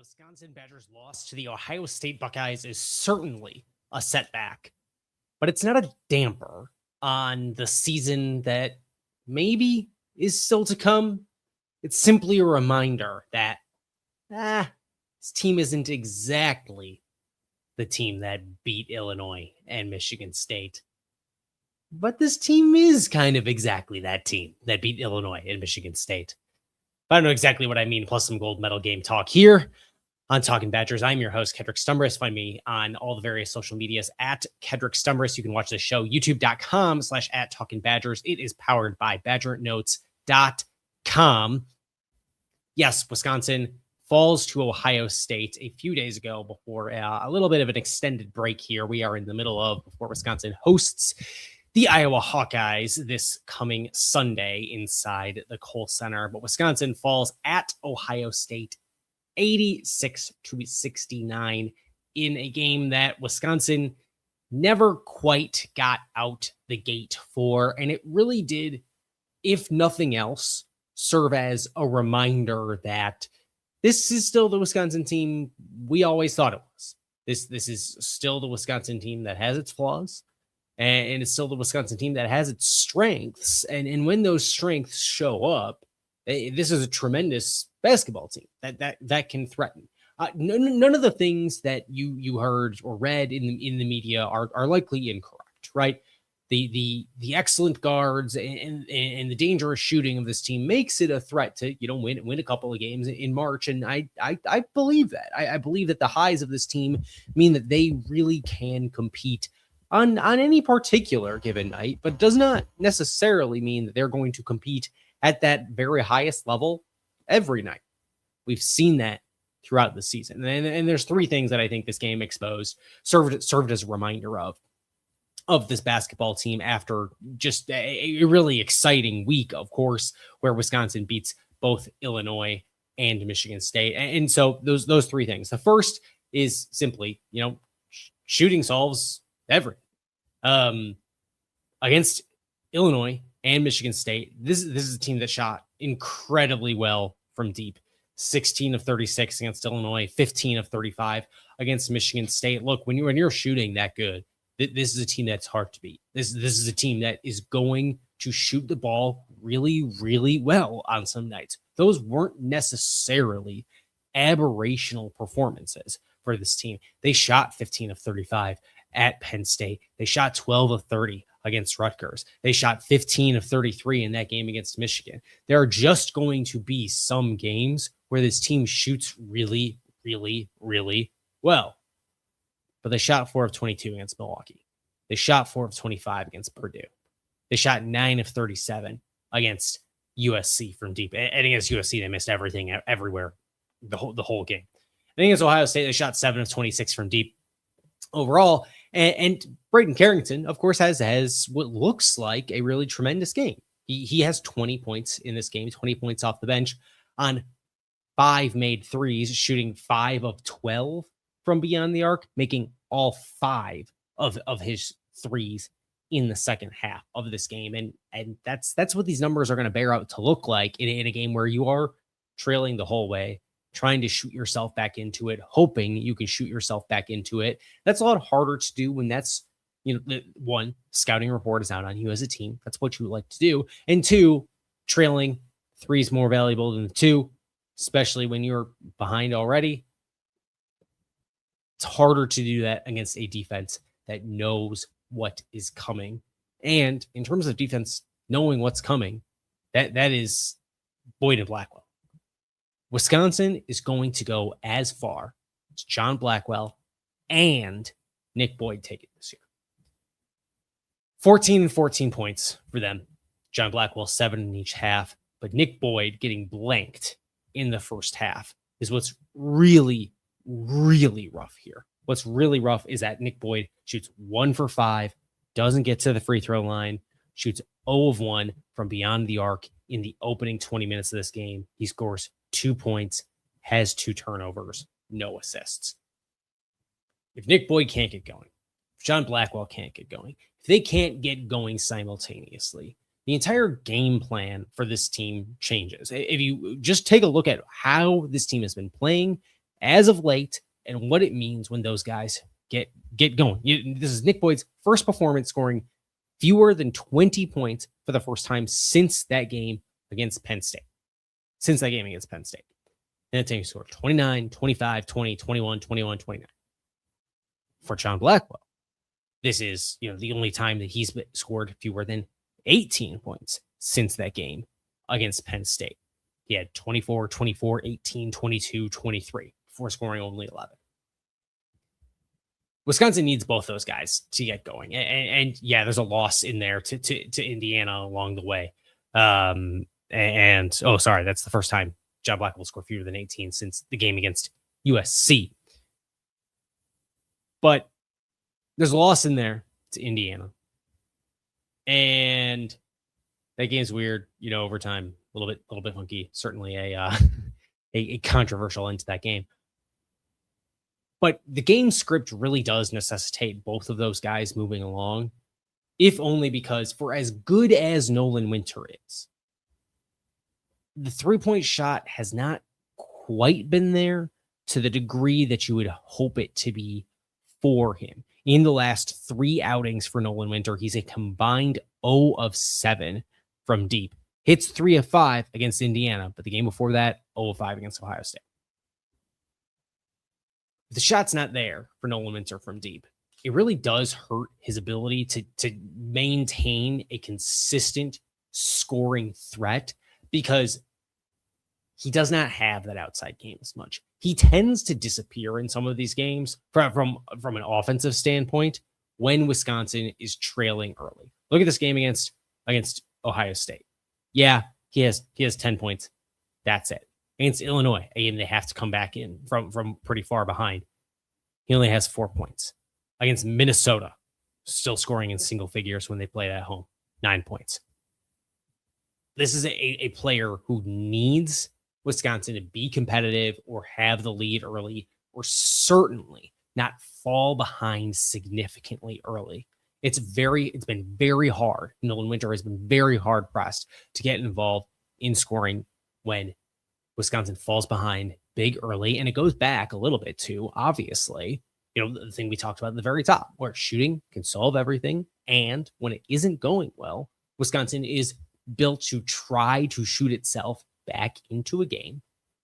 Wisconsin Badgers' loss to the Ohio State Buckeyes is certainly a setback, but it's not a damper on the season that maybe is still to come. It's simply a reminder that this team isn't exactly the team that beat Illinois and Michigan State. But this team is kind of exactly that team that beat Illinois and Michigan State. I don't know exactly what I mean, plus some gold medal game talk here on Talking Badgers. I'm your host, Kedrick Stumbris. Find me on all the various social medias at Kedrick Stumbris. You can watch the show, youtube.com/@TalkingBadgers. It is powered by BadgerNotes.com. Yes, Wisconsin falls to Ohio State a few days ago before a little bit of an extended break here. We are in the middle of before Wisconsin hosts the Iowa Hawkeyes this coming Sunday inside the Kohl Center. But Wisconsin falls at Ohio State 86-69 in a game that Wisconsin never quite got out the gate for. And it really did, if nothing else, serve as a reminder that this is still the Wisconsin team we always thought it was. This is still the Wisconsin team that has its flaws. And it's still the Wisconsin team that has its strengths. And when those strengths show up, this is a tremendous basketball team that can threaten. None of the things that you heard or read in the media are likely incorrect, right? The excellent guards and the dangerous shooting of this team makes it a threat to win a couple of games in March, and I believe that. I believe that the highs of this team mean that they really can compete on any particular given night, but does not necessarily mean that they're going to compete at that very highest level every night. We've seen that throughout the season. And there's three things that I think this game exposed, served as a reminder of this basketball team after just a really exciting week, of course, where Wisconsin beats both Illinois and Michigan State. And so those three things. The first is simply, shooting solves everything. Against Illinois and Michigan State, this is a team that shot incredibly well from deep. 16 of 36 against Illinois, 15 of 35 against Michigan State. Look, when you're shooting that good, this is a team that's hard to beat. This is a team that is going to shoot the ball really, really well on some nights. Those weren't necessarily aberrational performances for this team. They shot 15 of 35 at Penn State. They shot 12 of 30 against Rutgers. They shot 15 of 33 in that game against Michigan. There are just going to be some games where this team shoots really, really, really well. But they shot 4 of 22 against Milwaukee. They shot 4 of 25 against Purdue. They shot 9 of 37 against USC from deep. And against USC, they missed everything everywhere the whole game. I think against Ohio State, they shot 7 of 26 from deep overall. And Braden Carrington, of course, has what looks like a really tremendous game. He has 20 points in this game, 20 points off the bench on 5 made threes, shooting 5 of 12 from beyond the arc, making all 5 of his threes in the second half of this game. And that's what these numbers are going to bear out to look like in a game where you are trailing the whole way, trying to shoot yourself back into it, hoping you can shoot yourself back into it. That's a lot harder to do when that's, one, scouting report is out on you as a team. That's what you like to do. And 2, trailing 3 is more valuable than 2, especially when you're behind already. It's harder to do that against a defense that knows what is coming. And in terms of defense, knowing what's coming, that is Boyd and Blackwell. Wisconsin is going to go as far as John Blackwell and Nick Boyd take it this year. 14 and 14 points for them. John Blackwell, 7 in each half. But Nick Boyd getting blanked in the first half is what's really, really rough here. What's really rough is that Nick Boyd shoots 1 for 5, doesn't get to the free throw line, shoots 0 of 1 from beyond the arc in the opening 20 minutes of this game. He scores 2 points, has 2 turnovers, no assists. If Nick Boyd can't get going, if John Blackwell can't get going, if they can't get going simultaneously, the entire game plan for this team changes. If you just take a look at how this team has been playing as of late and what it means when those guys get going. This is Nick Boyd's first performance scoring fewer than 20 points for the first time since that game against Penn State. And that team scored 29, 25, 20, 21, 21, 29. For John Blackwell, this is, the only time that he's scored fewer than 18 points since that game against Penn State. He had 24, 24, 18, 22, 23 before scoring only 11. Wisconsin needs both those guys to get going. And yeah, there's a loss in there to Indiana along the way. Sorry, that's the first time John Blackwell scored fewer than 18 since the game against USC. But there's a loss in there to Indiana. And that game's weird, overtime, a little bit funky. Certainly a controversial end to that game. But the game script really does necessitate both of those guys moving along, if only because for as good as Nolan Winter is, the three-point shot has not quite been there to the degree that you would hope it to be for him. In the last 3 outings for Nolan Winter, he's a combined 0 of 7 from deep. Hits 3 of 5 against Indiana, but the game before that, 0 of 5 against Ohio State. If the shot's not there for Nolan Winter from deep, it really does hurt his ability to maintain a consistent scoring threat, because he does not have that outside game as much. He tends to disappear in some of these games from an offensive standpoint when Wisconsin is trailing early. Look at this game against Ohio State. Yeah, he has 10 points. That's it. Against Illinois, again, they have to come back in from pretty far behind. He only has 4 points. Against Minnesota, still scoring in single figures when they played at home, 9 points. This is a player who needs Wisconsin to be competitive or have the lead early, or certainly not fall behind significantly early. It's been very hard. Nolan Winter has been very hard pressed to get involved in scoring when Wisconsin falls behind big early. And it goes back a little bit to, obviously, the thing we talked about at the very top, where shooting can solve everything. And when it isn't going well, Wisconsin is built to try to shoot itself back into a game.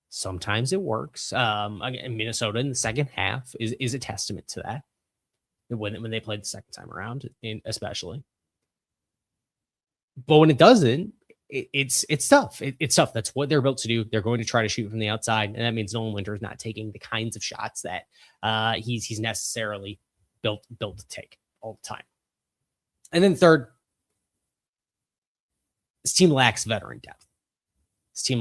Sometimes it works. Minnesota in the second half is a testament to that. When they played the second time around, especially. But when it doesn't, it's tough. It's tough. That's what they're built to do. They're going to try to shoot from the outside, and that means Nolan Winter is not taking the kinds of shots that he's necessarily built to take all the time. And then third, this team lacks veteran depth. You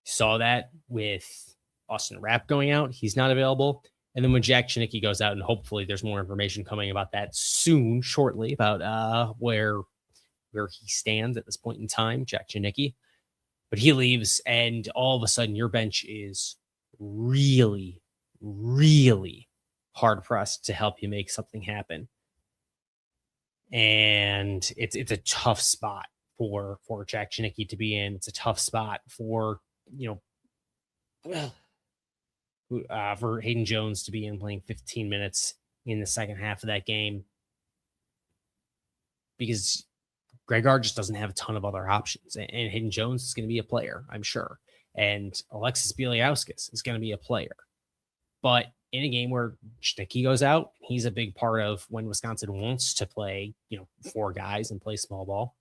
saw that with Austin Rapp going out. He's not available. And then when Jack Chinicki goes out, and hopefully there's more information coming about that shortly, about where he stands at this point in time, Jack Chinicki. But he leaves, and all of a sudden your bench is really, really hard pressed to help you make something happen. And it's a tough spot for Jack Chinicki to be in. It's a tough spot for for Hayden Jones to be in, playing 15 minutes in the second half of that game, because Greg Gard just doesn't have a ton of other options. And Hayden Jones is going to be a player, I'm sure. And Alexis Bieliauskas is going to be a player. But in a game where Chinicki goes out, he's a big part of when Wisconsin wants to play, 4 guys and play small ball.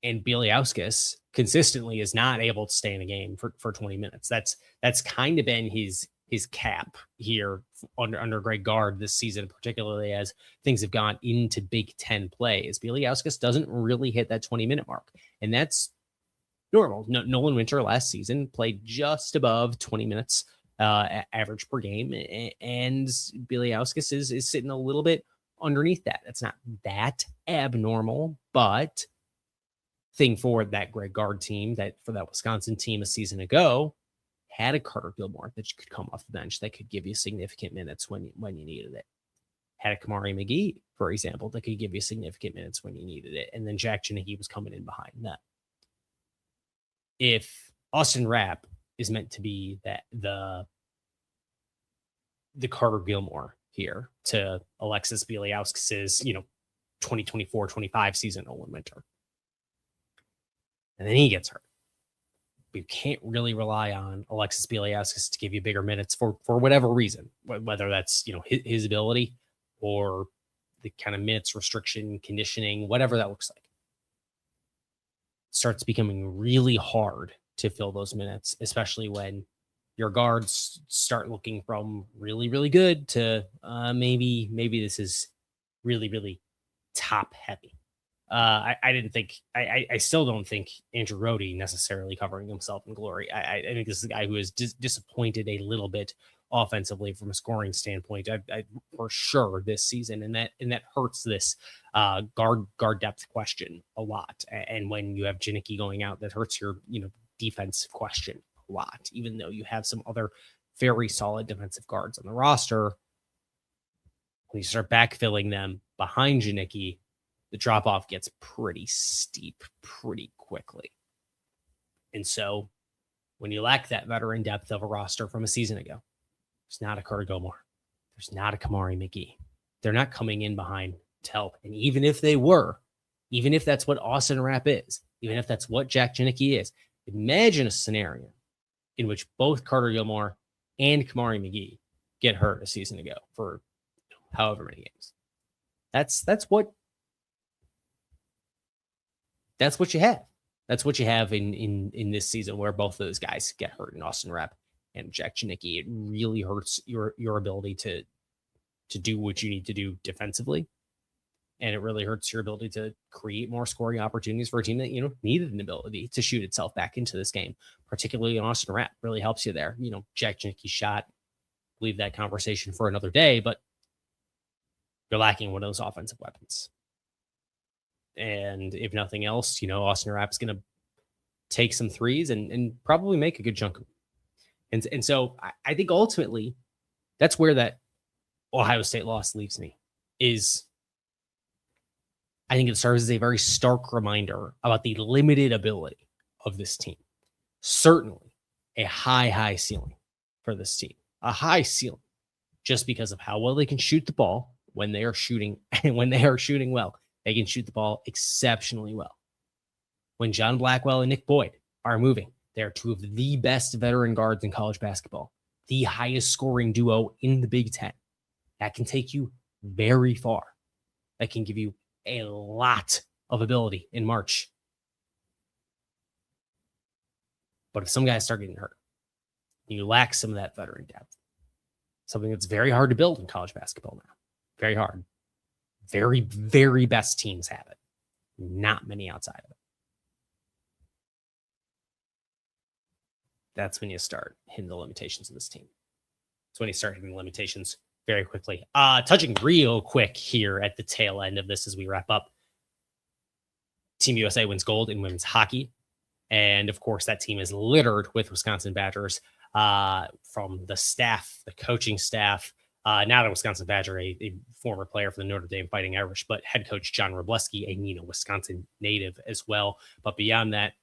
And Bieliauskas consistently is not able to stay in a game for 20 minutes. That's kind of been his cap here under Greg Gard this season, particularly as things have gone into Big Ten play. Is Bieliauskas doesn't really hit that 20-minute mark, and that's normal. Nolan Winter last season played just above 20 minutes average per game, and Bieliauskas is sitting a little bit underneath that. That's not that abnormal, but thing for that Greg Gard team, that for that Wisconsin team a season ago, had a Carter Gilmore that could come off the bench that could give you significant minutes when you needed it. Had a Kamari McGee, for example, that could give you significant minutes when you needed it. And then Jack Chinicki was coming in behind that. If Austin Rapp is meant to be that the Carter Gilmore here to Alexis Bieliauskas' 2024-25 season Olin Winter. And then he gets hurt. But you can't really rely on Alexis Bieliauskas to give you bigger minutes for whatever reason, whether that's his ability or the kind of minutes restriction, conditioning, whatever that looks like. It starts becoming really hard to fill those minutes, especially when your guards start looking from really, really good to maybe this is really, really top heavy. I still don't think Andrew Rhodey necessarily covering himself in glory. I think this is a guy who is disappointed a little bit offensively from a scoring standpoint, I for sure this season, and that hurts this guard depth question a lot. And when you have Janicki going out, that hurts your defensive question a lot, even though you have some other very solid defensive guards on the roster. When you start backfilling them behind Janicki, the drop off gets pretty steep pretty quickly. And so when you lack that veteran depth of a roster from a season ago, there's not a Carter Gilmore. There's not a Kamari McGee. They're not coming in behind to help. And even if they were, even if that's what Austin Rapp is, even if that's what Jack Janicki is, imagine a scenario in which both Carter Gilmore and Kamari McGee get hurt a season ago for however many games. That's what you have. That's what you have in this season, where both of those guys get hurt in Austin Rapp and Jack Janicki. It really hurts your ability to do what you need to do defensively. And it really hurts your ability to create more scoring opportunities for a team that, needed an ability to shoot itself back into this game, particularly in Austin Rapp. Really helps you there. Jack Janicki's shot, leave that conversation for another day, but you're lacking one of those offensive weapons. And if nothing else, Austin Rapp's going to take some threes and probably make a good chunk of them. And so I think ultimately that's where that Ohio State loss leaves me. Is I think it serves as a very stark reminder about the limited ability of this team. Certainly a high ceiling for this team. A high ceiling just because of how well they can shoot the ball when they are shooting, and when they are shooting well. They can shoot the ball exceptionally well. When John Blackwell and Nick Boyd are moving, they're two of the best veteran guards in college basketball, the highest scoring duo in the Big Ten. That can take you very far. That can give you a lot of ability in March. But if some guys start getting hurt, you lack some of that veteran depth. Something that's very hard to build in college basketball now. Very hard. Very, very best teams have it. Not many outside of it. That's when you start hitting the limitations of this team. That's when you start hitting the limitations very quickly. Touching real quick here at the tail end of this as we wrap up. Team USA wins gold in women's hockey. And of course, that team is littered with Wisconsin Badgers from the staff, the coaching staff. Not a Wisconsin Badger, a former player for the Notre Dame Fighting Irish, but head coach John Wroblewski, a Wisconsin native as well. But beyond that,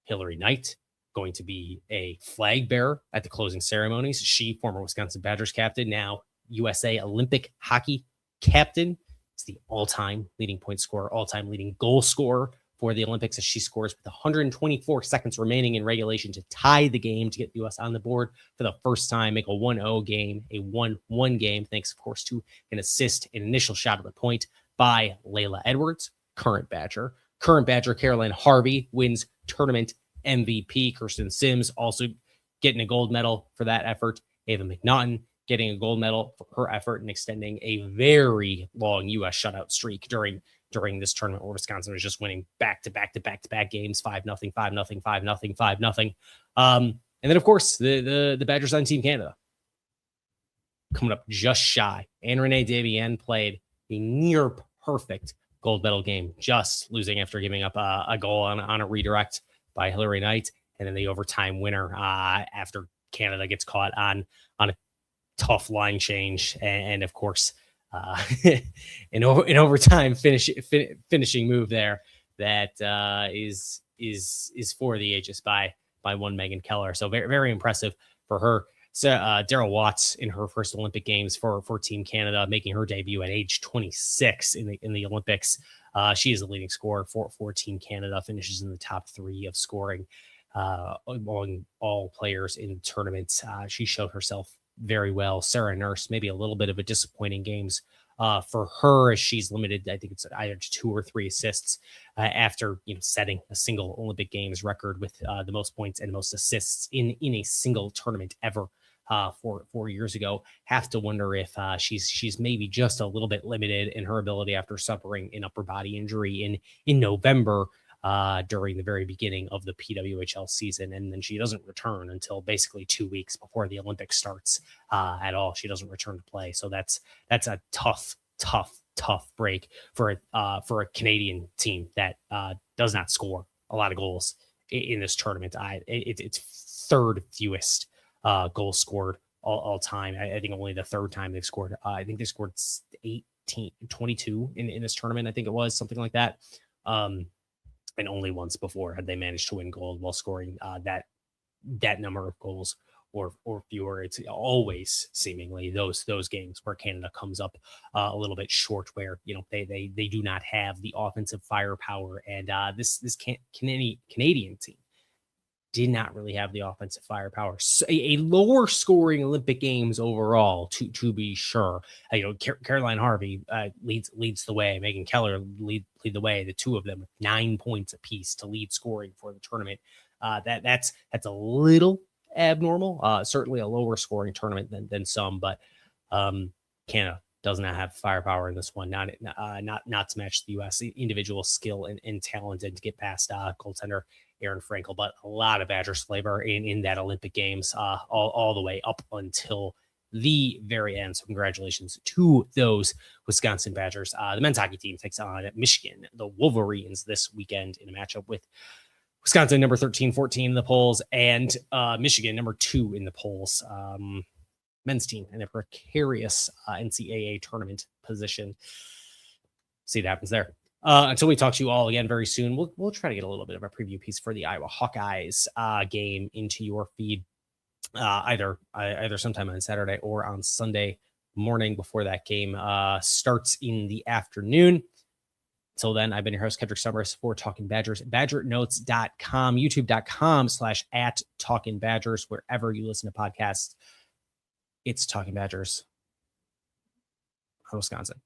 Hillary Knight going to be a flag bearer at the closing ceremonies. She, former Wisconsin Badgers captain, now USA Olympic hockey captain. It's the all-time leading point scorer, all-time leading goal scorer for the Olympics, as she scores with 124 seconds remaining in regulation to tie the game to get the U.S. on the board for the first time, make a 1-0 game, a 1-1 game, thanks, of course, to an assist, an initial shot at the point by Layla Edwards, current Badger. Current Badger Caroline Harvey wins tournament MVP. Kirsten Sims also getting a gold medal for that effort. Ava McNaughton getting a gold medal for her effort and extending a very long U.S. shutout streak during this tournament, where Wisconsin was just winning back-to-back games, 5-0, 5-0, 5-0, 5-0. And then, of course, the Badgers on Team Canada coming up just shy. Anne Renee Davienne played a near perfect gold medal game, just losing after giving up a goal on a redirect by Hillary Knight, and then the overtime winner after Canada gets caught on a tough line change, and of course, an overtime finishing move there that is for the ages by one Megan Keller. So very, very impressive for her. So Daryl Watts in her first Olympic Games for Team Canada, making her debut at age 26 in the Olympics. She is the leading scorer for Team Canada, finishes in the top 3 of scoring among all players in the tournament. She showed herself very well. Sarah Nurse, maybe a little bit of a disappointing games for her, as she's limited. I think it's either 2 or 3 assists after setting a single Olympic Games record with the most points and most assists in a single tournament ever. 4 years ago. Have to wonder if she's maybe just a little bit limited in her ability after suffering an upper body injury in November during the very beginning of the PWHL season, and then she doesn't return until basically 2 weeks before the Olympics starts at all. She doesn't return to play, so that's a tough break for a Canadian team that does not score a lot of goals in this tournament. It's third fewest goals scored all time. I think only the third time they've scored. I think they scored 22 in this tournament. I think it was something like that. And only once before had they managed to win gold while scoring that number of goals or fewer. It's always seemingly those games where Canada comes up a little bit short, where they do not have the offensive firepower, and this Canadian team did not really have the offensive firepower. So a lower scoring Olympic Games overall, to be sure. Caroline Harvey leads the way. Megan Keller lead the way. The two of them with 9 points apiece to lead scoring for the tournament. That's a little abnormal. Certainly a lower scoring tournament than some, but Canada does not have firepower in this one. Not to match the U.S. individual skill and talent, and to get past goaltender Aaron Frankel, but a lot of Badgers flavor in that Olympic Games, all the way up until the very end. So congratulations to those Wisconsin Badgers. The men's hockey team takes on Michigan, the Wolverines, this weekend in a matchup with Wisconsin, number 13-14 in the polls, and Michigan, number 2 in the polls. Men's team in a precarious NCAA tournament position. See what happens there. Until we talk to you all again very soon, we'll try to get a little bit of a preview piece for the Iowa Hawkeyes game into your feed either sometime on Saturday or on Sunday morning before that game starts in the afternoon. Until then, I've been your host, Kendrick Summers, for Talking Badgers, badgernotes.com, youtube.com/@TalkingBadgers, wherever you listen to podcasts. It's Talking Badgers on Wisconsin.